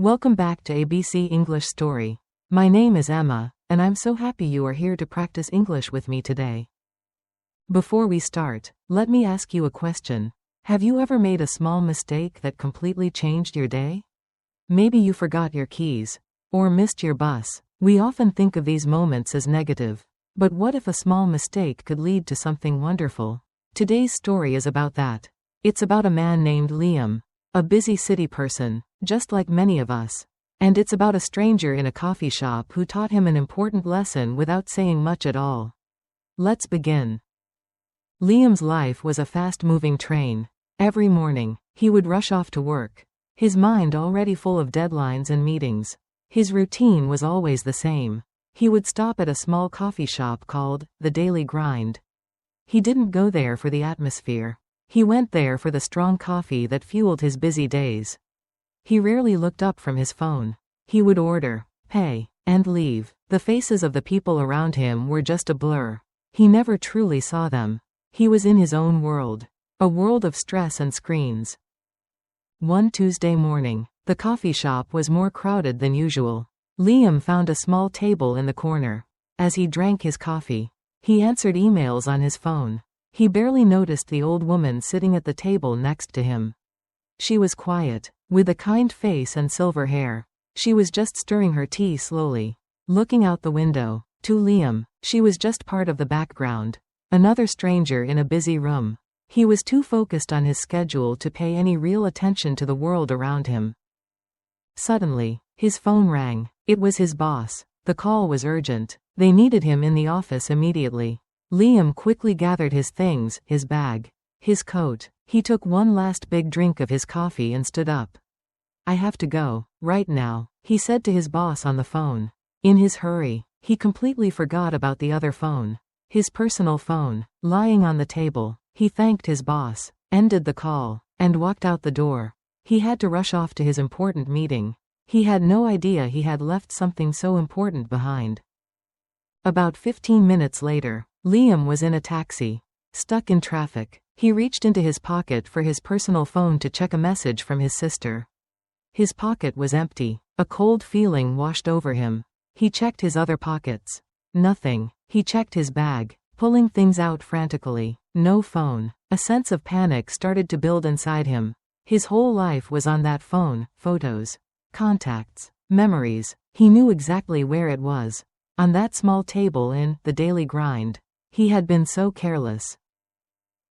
Welcome back to ABC English Story. My name is Emma, and I'm so happy you are here to practice English with me today. Before we start, let me ask you a question. Have you ever made a small mistake that completely changed your day? Maybe you forgot your keys, or missed your bus. We often think of these moments as negative. But what if a small mistake could lead to something wonderful? Today's story is about that. It's about a man named Liam, a busy city person, just like many of us. And it's about a stranger in a coffee shop who taught him an important lesson without saying much at all. Let's begin. Liam's life was a fast-moving train. Every morning, he would rush off to work, his mind already full of deadlines and meetings. His routine was always the same. He would stop at a small coffee shop called The Daily Grind. He didn't go there for the atmosphere. He went there for the strong coffee that fueled his busy days. He rarely looked up from his phone. He would order, pay, and leave. The faces of the people around him were just a blur. He never truly saw them. He was in his own world, a world of stress and screens. One Tuesday morning, the coffee shop was more crowded than usual. Liam found a small table in the corner. As he drank his coffee, he answered emails on his phone. He barely noticed the old woman sitting at the table next to him. She was quiet, with a kind face and silver hair. She was just stirring her tea slowly, looking out the window. To Liam, she was just part of the background, another stranger in a busy room. He was too focused on his schedule to pay any real attention to the world around him. Suddenly, his phone rang. It was his boss. The call was urgent. They needed him in the office immediately. Liam quickly gathered his things, his bag, his coat. He took one last big drink of his coffee and stood up. "I have to go, right now," he said to his boss on the phone. In his hurry, he completely forgot about the other phone, his personal phone, lying on the table. He thanked his boss, ended the call, and walked out the door. He had to rush off to his important meeting. He had no idea he had left something so important behind. About 15 minutes later, Liam was in a taxi, stuck in traffic. He reached into his pocket for his personal phone to check a message from his sister. His pocket was empty. A cold feeling washed over him. He checked his other pockets. Nothing. He checked his bag, pulling things out frantically. No phone. A sense of panic started to build inside him. His whole life was on that phone, photos, contacts, memories. He knew exactly where it was. On that small table in The Daily Grind. He had been so careless.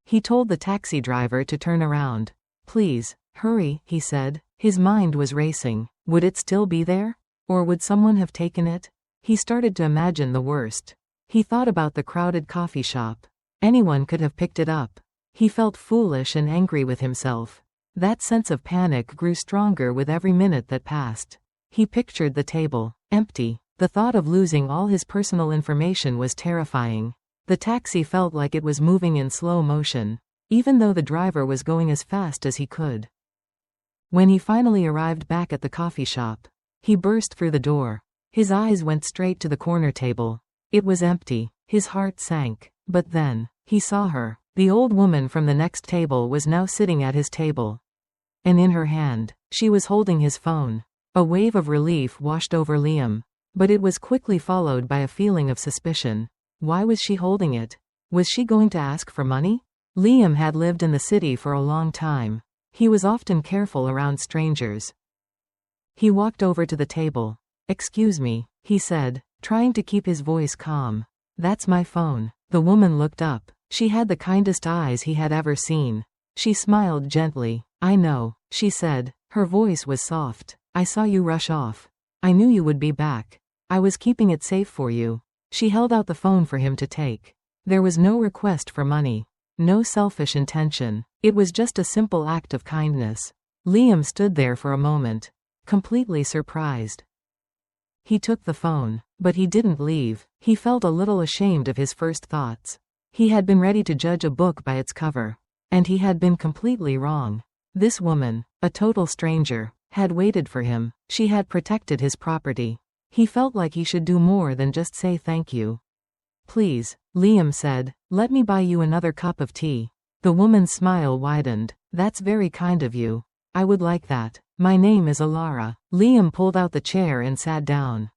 He told the taxi driver to turn around. "Please, hurry," he said. His mind was racing. Would it still be there? Or would someone have taken it? He started to imagine the worst. He thought about the crowded coffee shop. Anyone could have picked it up. He felt foolish and angry with himself. That sense of panic grew stronger with every minute that passed. He pictured the table, empty. The thought of losing all his personal information was terrifying. The taxi felt like it was moving in slow motion, even though the driver was going as fast as he could. When he finally arrived back at the coffee shop, he burst through the door. His eyes went straight to the corner table. It was empty. His heart sank. But then, he saw her. The old woman from the next table was now sitting at his table. And in her hand, she was holding his phone. A wave of relief washed over Liam. But it was quickly followed by a feeling of suspicion. Why was she holding it? Was she going to ask for money? Liam had lived in the city for a long time. He was often careful around strangers. He walked over to the table. "Excuse me," he said, trying to keep his voice calm. "That's my phone." The woman looked up. She had the kindest eyes he had ever seen. She smiled gently. "I know," she said. Her voice was soft. "I saw you rush off. I knew you would be back. I was keeping it safe for you." She held out the phone for him to take. There was no request for money. No selfish intention. It was just a simple act of kindness. Liam stood there for a moment, completely surprised. He took the phone, but he didn't leave. He felt a little ashamed of his first thoughts. He had been ready to judge a book by its cover. And he had been completely wrong. This woman, a total stranger, had waited for him. She had protected his property. He felt like he should do more than just say thank you. "Please," Liam said, "let me buy you another cup of tea." The woman's smile widened. "That's very kind of you. I would like that. My name is Alara. Liam pulled out the chair and sat down.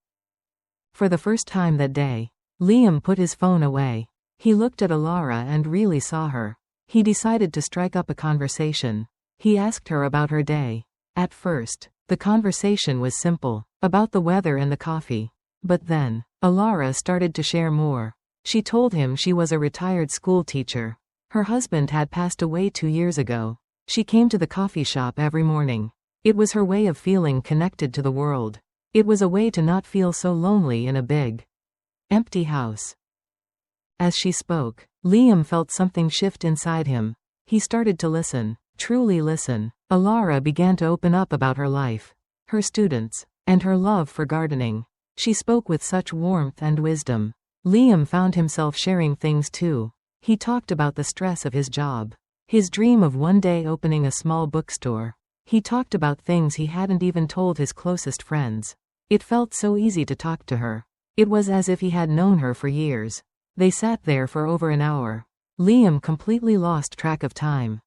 For the first time that day, Liam put his phone away. He looked at Alara and really saw her. He decided to strike up a conversation. He asked her about her day. At first, the conversation was simple, about the weather and the coffee. But then, Alara started to share more. She told him she was a retired school teacher. Her husband had passed away 2 years ago. She came to the coffee shop every morning. It was her way of feeling connected to the world. It was a way to not feel so lonely in a big, empty house. As she spoke, Liam felt something shift inside him. He started to listen, truly listen. Alara began to open up about her life, her students, and her love for gardening. She spoke with such warmth and wisdom. Liam found himself sharing things too. He talked about the stress of his job, his dream of one day opening a small bookstore. He talked about things he hadn't even told his closest friends. It felt so easy to talk to her. It was as if he had known her for years. They sat there for over an hour. Liam completely lost track of time.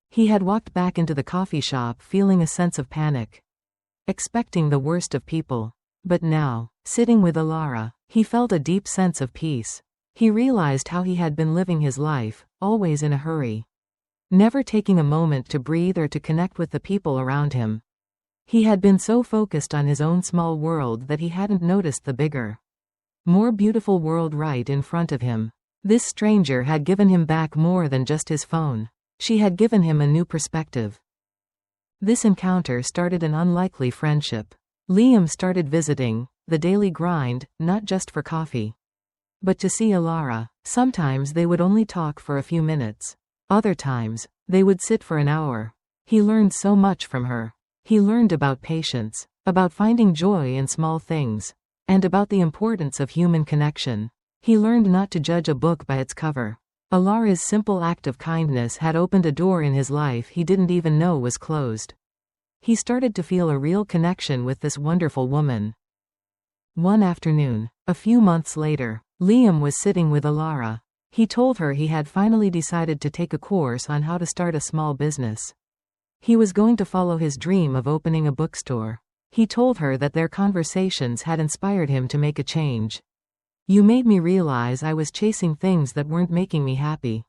He had walked back into the coffee shop feeling a sense of panic, expecting the worst of people. But now, sitting with Alara, he felt a deep sense of peace. He realized how he had been living his life, always in a hurry, never taking a moment to breathe or to connect with the people around him. He had been so focused on his own small world that he hadn't noticed the bigger, more beautiful world right in front of him. This stranger had given him back more than just his phone. She had given him a new perspective. This encounter started an unlikely friendship. Liam started visiting, the daily grind, not just for coffee, but to see Alara. Sometimes they would only talk for a few minutes. Other times, they would sit for an hour. He learned so much from her. He learned about patience, about finding joy in small things, and about the importance of human connection. He learned not to judge a book by its cover. Alara's simple act of kindness had opened a door in his life he didn't even know was closed. He started to feel a real connection with this wonderful woman. One afternoon, a few months later, Liam was sitting with Alara. He told her he had finally decided to take a course on how to start a small business. He was going to follow his dream of opening a bookstore. He told her that their conversations had inspired him to make a change. You made me realize I was chasing things that weren't making me happy,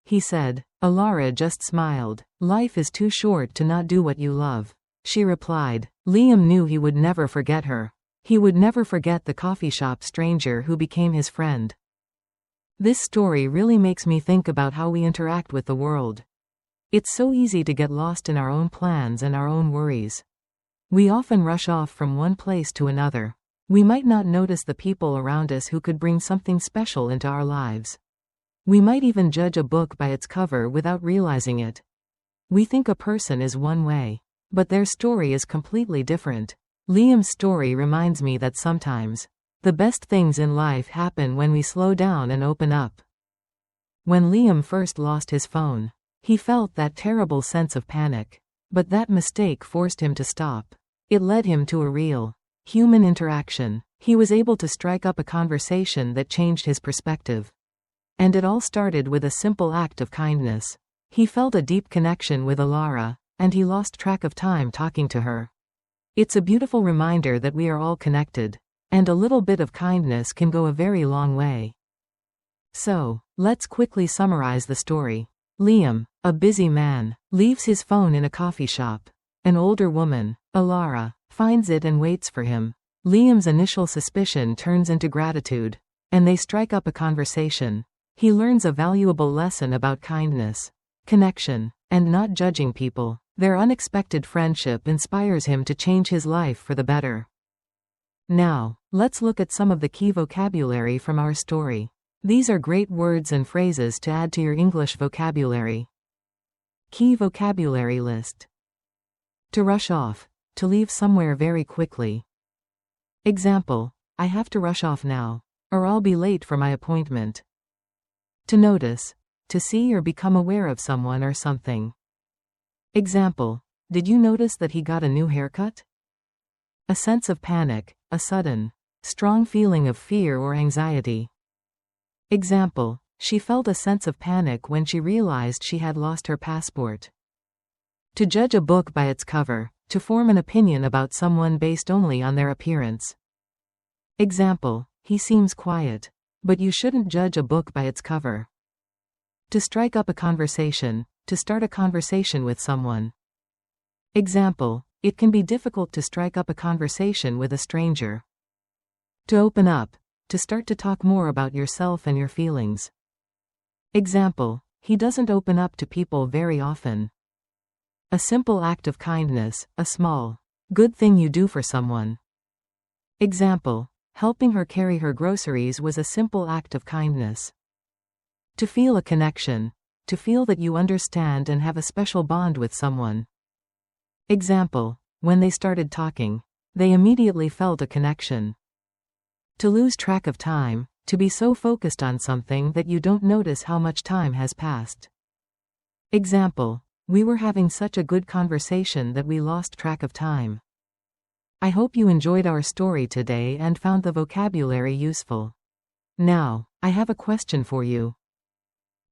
he said. Alara just smiled. Life is too short to not do what you love, she replied. Liam knew he would never forget her. He would never forget the coffee shop stranger who became his friend. This story really makes me think about how we interact with the world. It's so easy to get lost in our own plans and our own worries. We often rush off from one place to another. We might not notice the people around us who could bring something special into our lives. We might even judge a book by its cover without realizing it. We think a person is one way, but their story is completely different. Liam's story reminds me that sometimes, the best things in life happen when we slow down and open up. When Liam first lost his phone, he felt that terrible sense of panic. But that mistake forced him to stop. It led him to a real, human interaction. He was able to strike up a conversation that changed his perspective. And it all started with a simple act of kindness. He felt a deep connection with Alara, and he lost track of time talking to her. It's a beautiful reminder that we are all connected, and a little bit of kindness can go a very long way. So, let's quickly summarize the story. Liam, a busy man, leaves his phone in a coffee shop. An older woman, Alara, finds it and waits for him. Liam's initial suspicion turns into gratitude, and they strike up a conversation. He learns a valuable lesson about kindness, connection, and not judging people. Their unexpected friendship inspires him to change his life for the better. Now, let's look at some of the key vocabulary from our story. These are great words and phrases to add to your English vocabulary. Key vocabulary list. To rush off, to leave somewhere very quickly. Example, I have to rush off now, or I'll be late for my appointment. To notice, to see or become aware of someone or something. Example, did you notice that he got a new haircut? A sense of panic, a sudden, strong feeling of fear or anxiety. Example, she felt a sense of panic when she realized she had lost her passport. To judge a book by its cover, to form an opinion about someone based only on their appearance. Example, he seems quiet. But you shouldn't judge a book by its cover. To strike up a conversation, to start a conversation with someone. Example, it can be difficult to strike up a conversation with a stranger. To open up, to start to talk more about yourself and your feelings. Example, he doesn't open up to people very often. A simple act of kindness, a small, good thing you do for someone. Example, helping her carry her groceries was a simple act of kindness. To feel a connection, to feel that you understand and have a special bond with someone. Example, when they started talking, they immediately felt a connection. To lose track of time, to be so focused on something that you don't notice how much time has passed. Example, we were having such a good conversation that we lost track of time. I hope you enjoyed our story today and found the vocabulary useful. Now, I have a question for you.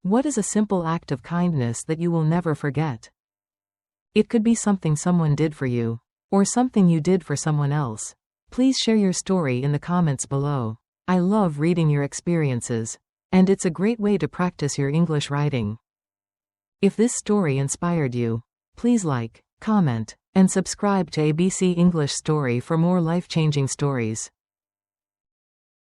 What is a simple act of kindness that you will never forget? It could be something someone did for you, or something you did for someone else. Please share your story in the comments below. I love reading your experiences, and it's a great way to practice your English writing. If this story inspired you, please like, comment, and subscribe to ABC English Story for more life-changing stories.